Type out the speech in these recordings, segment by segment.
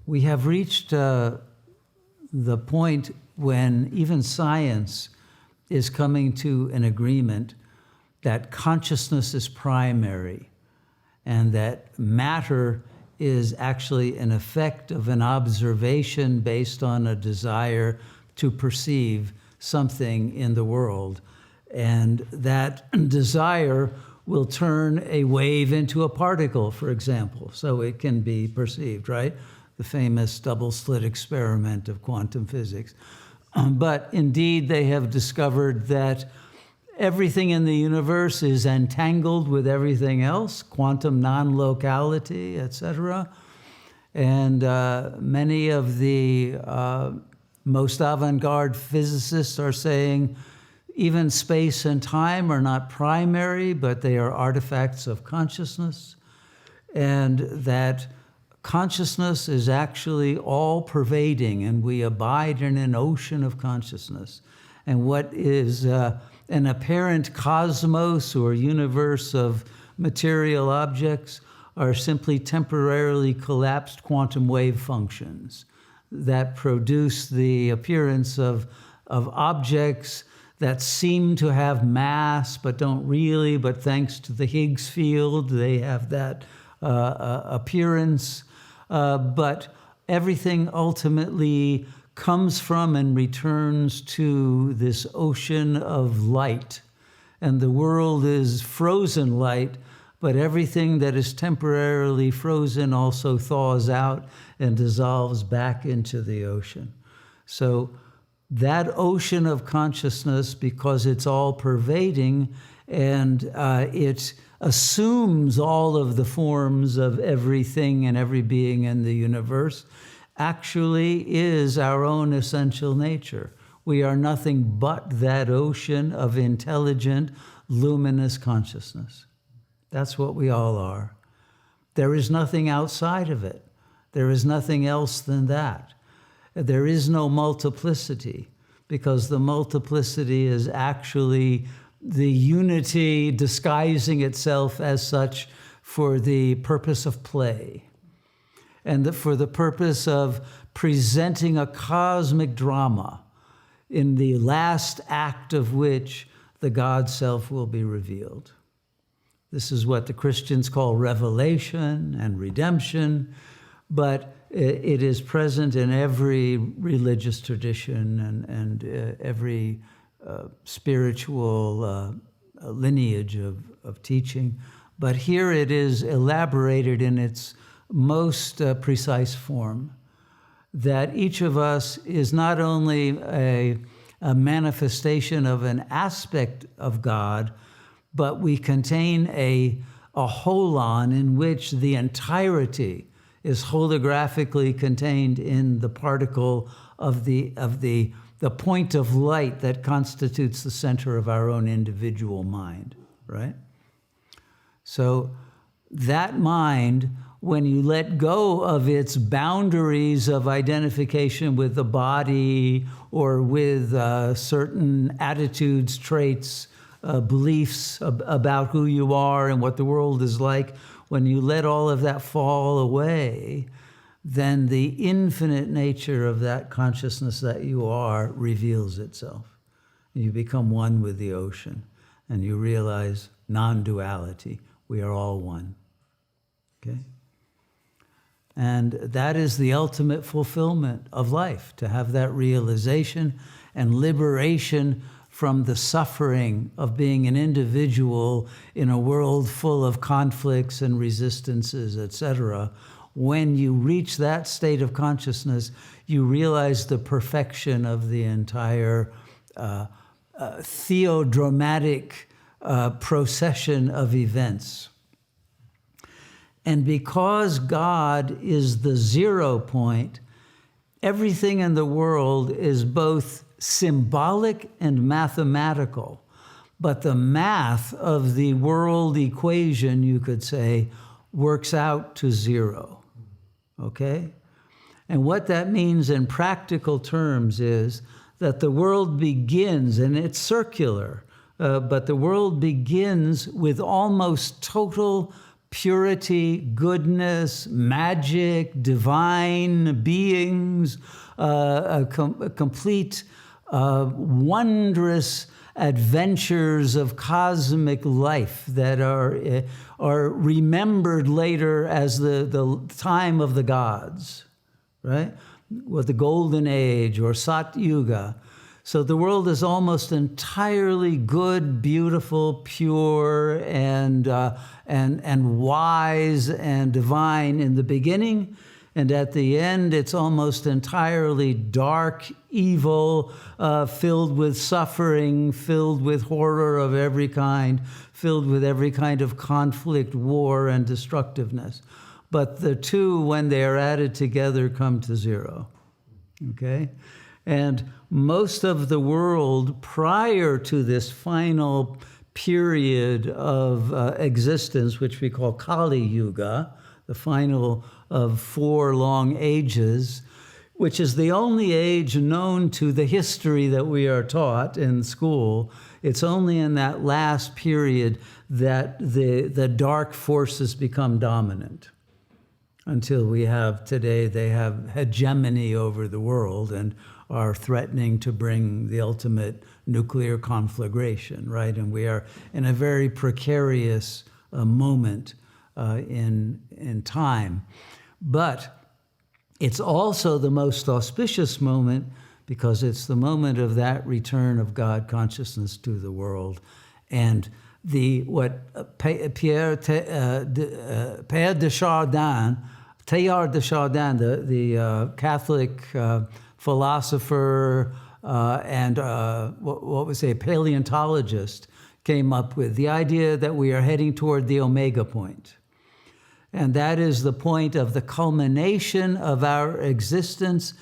we have reached the point when even science is coming to an agreement that consciousness is primary and that matter is actually an effect of an observation based on a desire to perceive something in the world. And that desire will turn a wave into a particle, for example, so it can be perceived, right? The famous double-slit experiment of quantum physics. But indeed, they have discovered that everything in the universe is entangled with everything else, quantum non-locality, etc. And many of the most avant-garde physicists are saying even space and time are not primary, but they are artifacts of consciousness, and that consciousness is actually all-pervading, and we abide in an ocean of consciousness. And what is an apparent cosmos or universe of material objects are simply temporarily collapsed quantum wave functions that produce the appearance of objects that seem to have mass but don't really, but thanks to the Higgs field, they have that appearance. But everything ultimately comes from and returns to this ocean of light. And the world is frozen light, but everything that is temporarily frozen also thaws out and dissolves back into the ocean. So that ocean of consciousness, because it's all pervading and it assumes all of the forms of everything and every being in the universe, actually is our own essential nature. We are nothing but that ocean of intelligent, luminous consciousness. That's what we all are. There is nothing outside of it. There is nothing else than that. There is no multiplicity, because the multiplicity is actually the unity disguising itself as such for the purpose of play and for the purpose of presenting a cosmic drama in the last act of which the God self will be revealed. This is what the Christians call revelation and redemption, but it is present in every religious tradition and every spiritual lineage of teaching. But here it is elaborated in its most precise form, that each of us is not only a manifestation of an aspect of God, but we contain a holon in which the entirety is holographically contained in the particle of the point of light that constitutes the center of our own individual mind, right? So that mind, when you let go of its boundaries of identification with the body or with certain attitudes, traits, beliefs about who you are and what the world is like, when you let all of that fall away, then the infinite nature of that consciousness that you are reveals itself. You become one with the ocean, and you realize non-duality. We are all one. Okay? And that is the ultimate fulfillment of life, to have that realization and liberation from the suffering of being an individual in a world full of conflicts and resistances, etc. When you reach that state of consciousness, you realize the perfection of the entire theodramatic procession of events. And because God is the 0 point, everything in the world is both symbolic and mathematical. But the math of the world equation, you could say, works out to 0. Okay? And what that means in practical terms is that the world begins, and it's circular, but the world begins with almost total purity, goodness, magic, divine beings, a complete, wondrous adventures of cosmic life that are remembered later as the time of the gods, right? With the Golden Age or Sat Yoga. So the world is almost entirely good, beautiful, pure, and wise and divine in the beginning. And at the end, it's almost entirely dark, evil, filled with suffering, filled with horror of every kind, filled with every kind of conflict, war, and destructiveness. But the two, when they are added together, come to zero. Okay? And most of the world prior to this final period of existence, which we call Kali Yuga, the final of 4 long ages, which is the only age known to the history that we are taught in school. It's only in that last period that the dark forces become dominant. Until we have today, they have hegemony over the world and are threatening to bring the ultimate nuclear conflagration, right? And we are in a very precarious moment in time. But it's also the most auspicious moment because it's the moment of that return of God consciousness to the world. And what Teilhard de Chardin, the Catholic philosopher and what was a paleontologist, came up with, the idea that we are heading toward the omega point. And that is the point of the culmination of our existence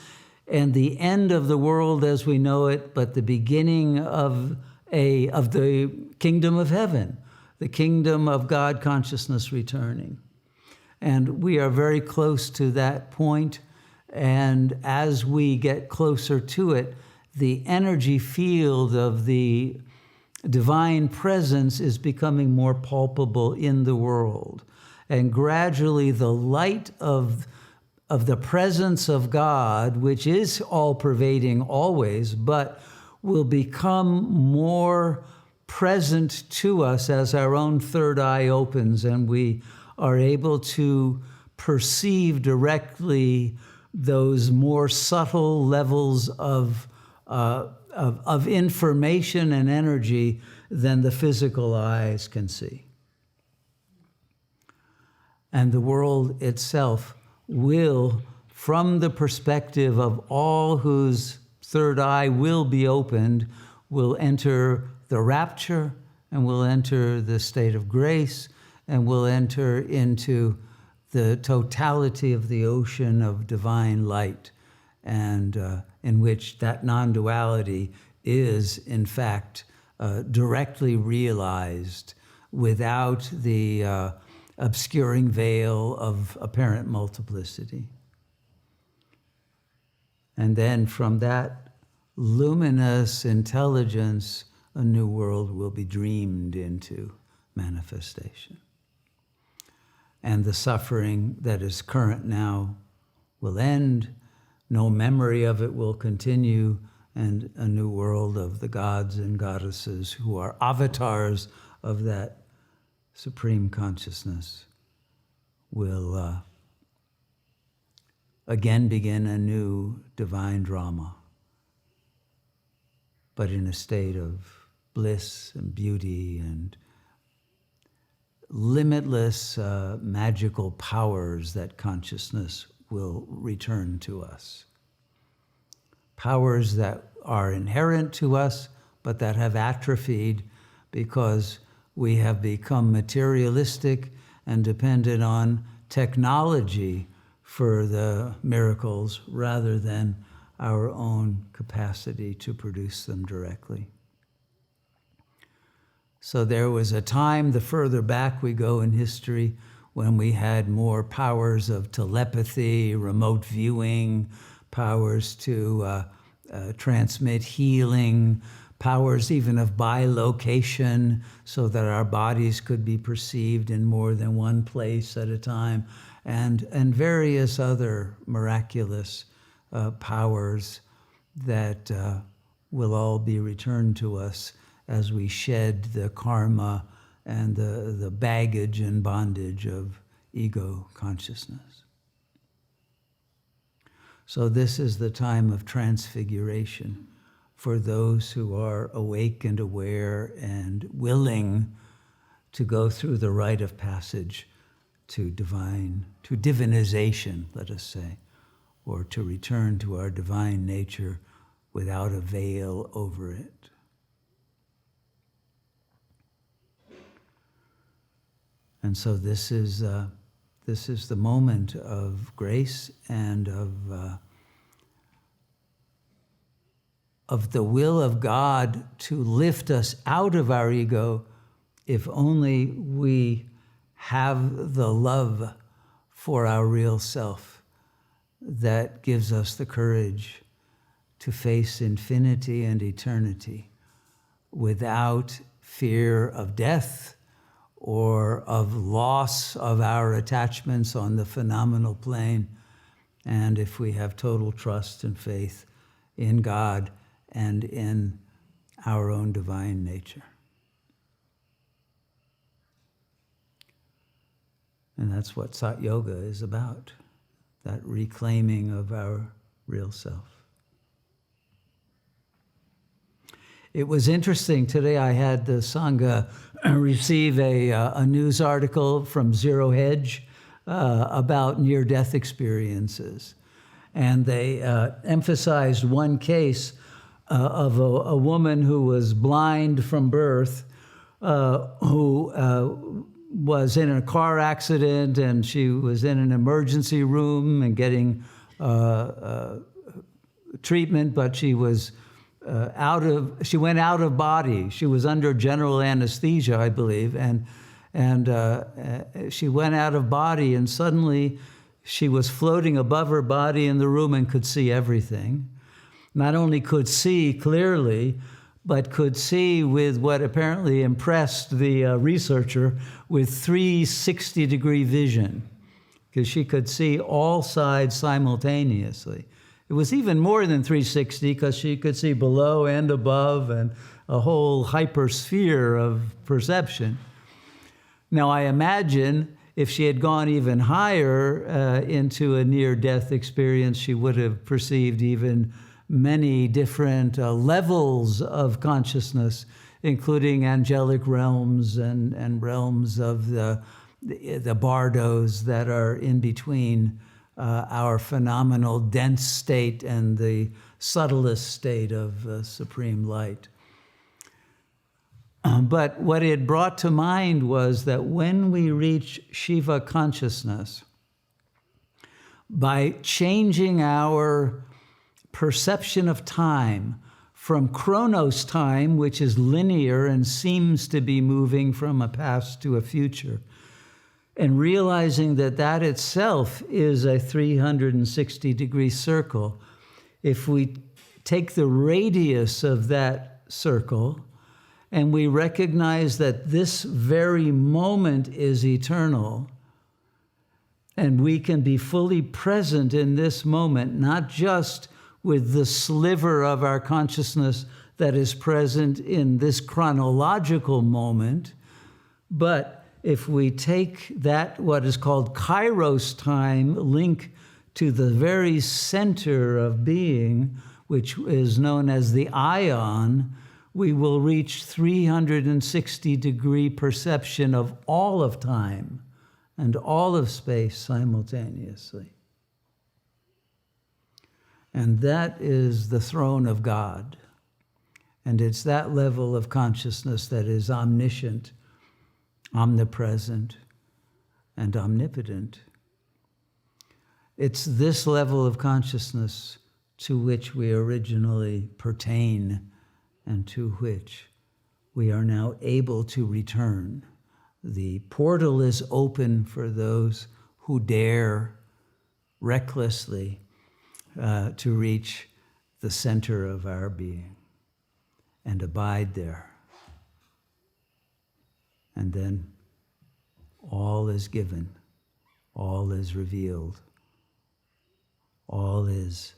and the end of the world as we know it, but the beginning of the kingdom of heaven, the kingdom of God consciousness returning. And we are very close to that point. And as we get closer to it, the energy field of the divine presence is becoming more palpable in the world. And gradually the light of the presence of God, which is all-pervading always, but will become more present to us as our own third eye opens and we are able to perceive directly those more subtle levels of information and energy than the physical eyes can see. And the world itself will, from the perspective of all whose third eye will be opened, will enter the rapture and will enter the state of grace and will enter into the totality of the ocean of divine light, and in which that non-duality is, in fact, directly realized without the obscuring veil of apparent multiplicity. And then from that luminous intelligence, a new world will be dreamed into manifestation. And the suffering that is current now will end, no memory of it will continue, and a new world of the gods and goddesses who are avatars of that supreme consciousness will again begin a new divine drama, but in a state of bliss and beauty and limitless magical powers that consciousness will return to us. Powers that are inherent to us, but that have atrophied because we have become materialistic and dependent on technology for the miracles rather than our own capacity to produce them directly. So there was a time, the further back we go in history, when we had more powers of telepathy, remote viewing, powers to transmit healing, powers even of bilocation, so that our bodies could be perceived in more than one place at a time, and various other miraculous powers that will all be returned to us as we shed the karma and the baggage and bondage of ego consciousness. So this is the time of transfiguration for those who are awake and aware and willing to go through the rite of passage to divinization, let us say, or to return to our divine nature without a veil over it. And so this is the moment of grace and of the will of God to lift us out of our ego, if only we have the love for our real self that gives us the courage to face infinity and eternity without fear of death or of loss of our attachments on the phenomenal plane, and if we have total trust and faith in God and in our own divine nature. And that's what Sat Yoga is about, that reclaiming of our real self. It was interesting, today I had the Sangha receive a news article from Zero Hedge about near-death experiences. And they emphasized one case of a woman who was blind from birth, who was in a car accident, and she was in an emergency room and getting treatment, but she was she went out of body. She was under general anesthesia, I believe, and she went out of body, and suddenly she was floating above her body in the room and could see everything. Not only could see clearly, but could see with what apparently impressed the researcher with 360-degree vision, because she could see all sides simultaneously. It was even more than 360 because she could see below and above and a whole hypersphere of perception. Now, I imagine if she had gone even higher into a near-death experience, she would have perceived even many different levels of consciousness, including angelic realms and realms of the bardos that are in between our phenomenal dense state and the subtlest state of supreme light. But what it brought to mind was that when we reach Shiva consciousness, by changing our perception of time from chronos time, which is linear and seems to be moving from a past to a future, and realizing that that itself is a 360-degree circle, if we take the radius of that circle and we recognize that this very moment is eternal, and we can be fully present in this moment, not just with the sliver of our consciousness that is present in this chronological moment, but if we take that, what is called kairos time, link to the very center of being, which is known as the ion, we will reach 360-degree perception of all of time and all of space simultaneously. And that is the throne of God. And it's that level of consciousness that is omniscient, omnipresent, and omnipotent. It's this level of consciousness to which we originally pertain and to which we are now able to return. The portal is open for those who dare recklessly to reach the center of our being. and abide there. And then all is given, all is revealed, all is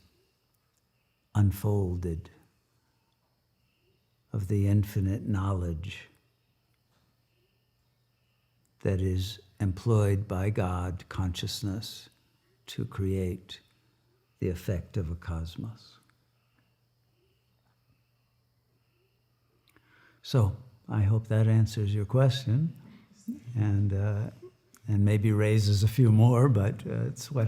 unfolded of the infinite knowledge that is employed by God, consciousness, to create the effect of a cosmos. So, I hope that answers your question, and maybe raises a few more, but it's what happens.